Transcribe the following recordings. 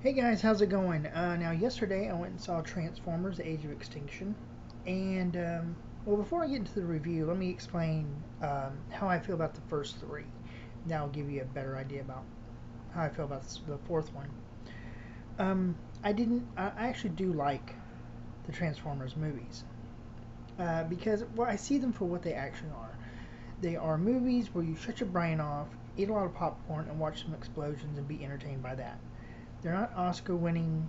Hey guys, how's it going? Now, yesterday I went and saw Transformers: Age of Extinction, and well, before I get into the review, let me explain how I feel about the first three. That'll give you a better idea about how I feel about the fourth one. I didn't. I actually do like the Transformers movies because, well, I see them for what they actually are. They are movies where you shut your brain off, eat a lot of popcorn, and watch some explosions and be entertained by that. They're not Oscar-winning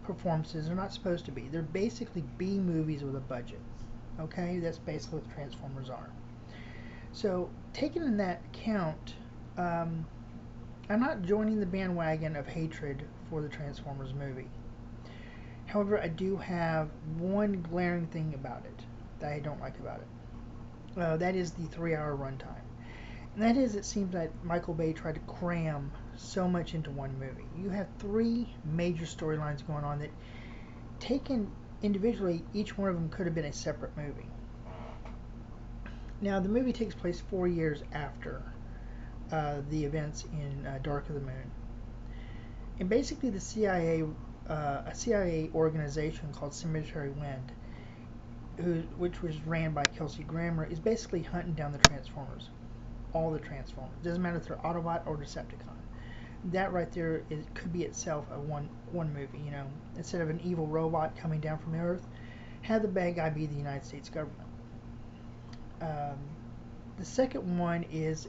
performances. They're not supposed to be. They're basically B movies with a budget. Okay, that's basically what Transformers are. So, taking in that account, um, I'm not joining the bandwagon of hatred for the Transformers movie. However, I do have one glaring thing about it that I don't like about it. That is the 3 hour runtime. And that is, it seems that Michael Bay tried to cram so much into one movie. You have three major storylines going on that, taken individually, each one of them could have been a separate movie. Now, the movie takes place 4 years after the events in Dark of the Moon. And basically, the CIA, a CIA organization called Cemetery Wind, which was ran by Kelsey Grammer, is basically hunting down the Transformers. All the Transformers. Doesn't matter if they're Autobot or Decepticon. That right there could be itself a one movie. You know, instead of an evil robot coming down from the Earth, have the bad guy be the United States government. Um, the second one is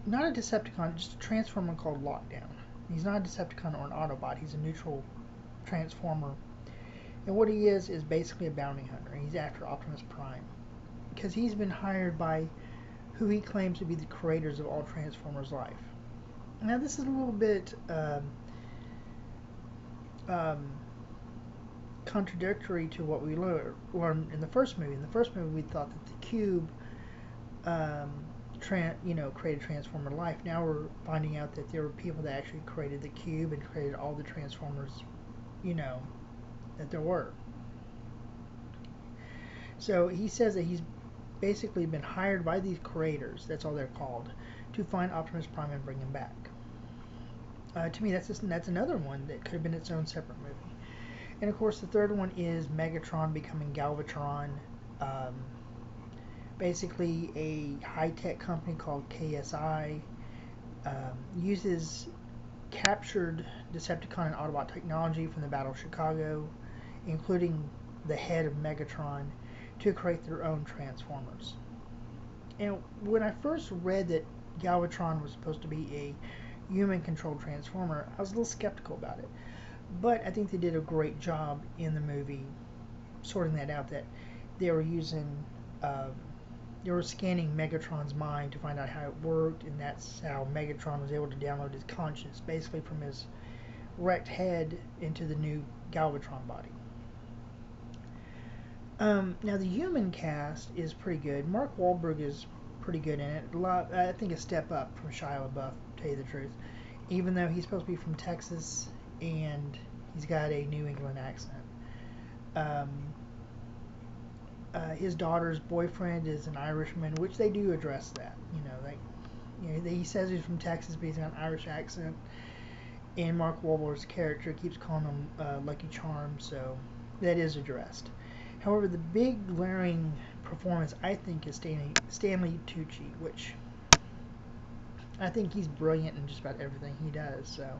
not a Decepticon, just a Transformer called Lockdown. He's not a Decepticon or an Autobot. He's a neutral Transformer, and what he is basically a bounty hunter. He's after Optimus Prime because he's been hired by who he claims to be the creators of all Transformers life. Now, this is a little bit um, contradictory to what we learned in the first movie. In the first movie, we thought that the Cube, um, created Transformer life. Now we're finding out that there were people that actually created the Cube and created all the Transformers, you know, that there were. So he says that he's basically been hired by these creators, that's all they're called, to find Optimus Prime and bring him back. To me, that's another one that could have been its own separate movie. And of course, the third one is Megatron becoming Galvatron. Um, Basically, a high-tech company called KSI uses captured Decepticon and Autobot technology from the Battle of Chicago, including the head of Megatron, to create their own Transformers. And when I first read that Galvatron was supposed to be a human-controlled Transformer, I was a little skeptical about it. But I think they did a great job in the movie sorting that out, that they were using, they were scanning Megatron's mind to find out how it worked, and that's how Megatron was able to download his conscience, basically from his wrecked head into the new Galvatron body. Now, the human cast is pretty good. Mark Wahlberg is pretty good in it. I think a step up from Shia LaBeouf, to tell you the truth. Even though he's supposed to be from Texas and he's got a New England accent. Um, his daughter's boyfriend is an Irishman, which they do address that. He says he's from Texas, but he's got an Irish accent. And Mark Wahlberg's character keeps calling him Lucky Charm, so that is addressed. However, the big glaring performance, I think, is Stanley Tucci, which I think he's brilliant in just about everything he does. So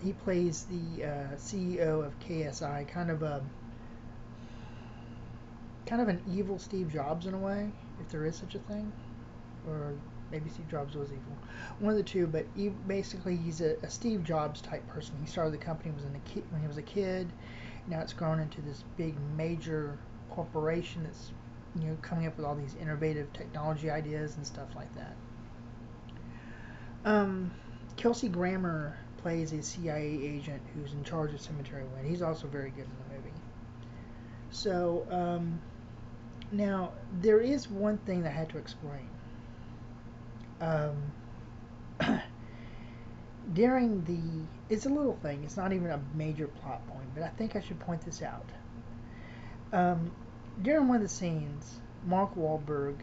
he plays the CEO of KSI, kind of an evil Steve Jobs in a way, if there is such a thing, or maybe Steve Jobs was evil, one of the two. But he's a Steve Jobs type person. He started the company when he was a kid. Now it's grown into this big major corporation that's coming up with all these innovative technology ideas and stuff like that. Kelsey Grammer plays a CIA agent who's in charge of Cemetery Wind. He's also very good in the movie. So now there is one thing that I had to explain. It's a little thing, it's not even a major plot point, but I think I should point this out. During one of the scenes, Mark Wahlberg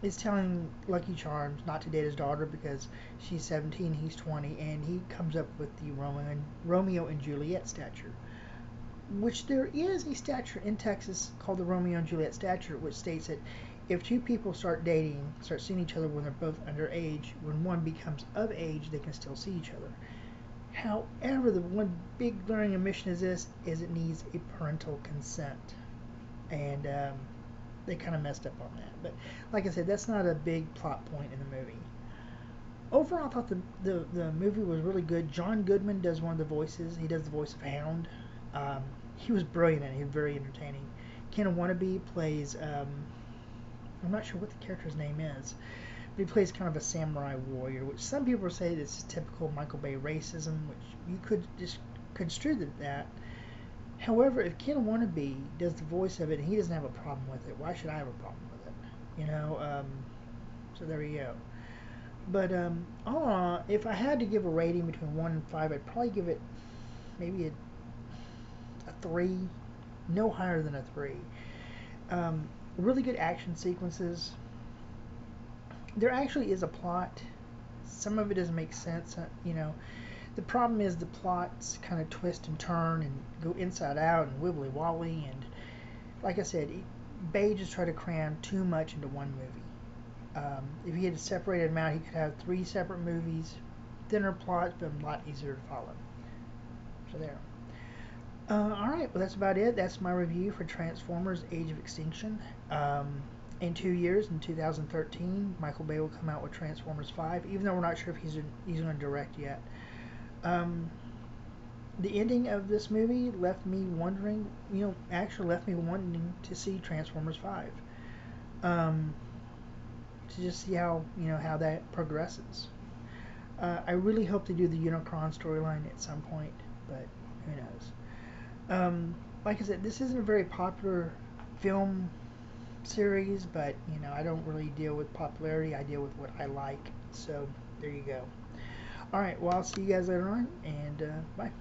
is telling Lucky Charms not to date his daughter because she's 17, he's 20, and he comes up with the Romeo and Juliet statute, which there is a statute in Texas called the Romeo and Juliet statute, which states that if two people start dating, start seeing each other when they're both underage, when one becomes of age, they can still see each other. However, the one big glaring omission is it needs a parental consent, and they kind of messed up on that. But like I said, that's not a big plot point in the movie. Overall, I thought the movie was really good. John Goodman does one of the voices. He does the voice of Hound. He was brilliant and he was very entertaining. Ken Wannabe plays, I'm not sure what the character's name is, but he plays kind of a samurai warrior, which some people say is typical Michael Bay racism, which you could just construe that. However, if Ken Wannabe does the voice of it and he doesn't have a problem with it, why should I have a problem with it? You know, so there you go. But all in all, if I had to give a rating between 1 and 5, I'd probably give it maybe a 3, no higher than a 3. Really good action sequences. There actually is a plot. Some of it doesn't make sense, you know. The problem is the plots kind of twist and turn and go inside out and wibbly wobbly, and like I said, Bay just tried to cram too much into one movie. If he had separated them out, he could have 3 separate movies, thinner plots, but a lot easier to follow. So there. Alright, well that's about it. That's my review for Transformers Age of Extinction. In 2 years, in 2013, Michael Bay will come out with Transformers 5, even though we're not sure if he's going to direct yet. The ending of this movie left me wondering, actually left me wanting to see Transformers 5. To just see how that progresses. I really hope they do the Unicron storyline at some point, but who knows. Like I said, this isn't a very popular film series, but I don't really deal with popularity. I deal with what I like. So there you go. All right. Well, I'll see you guys later on, and bye.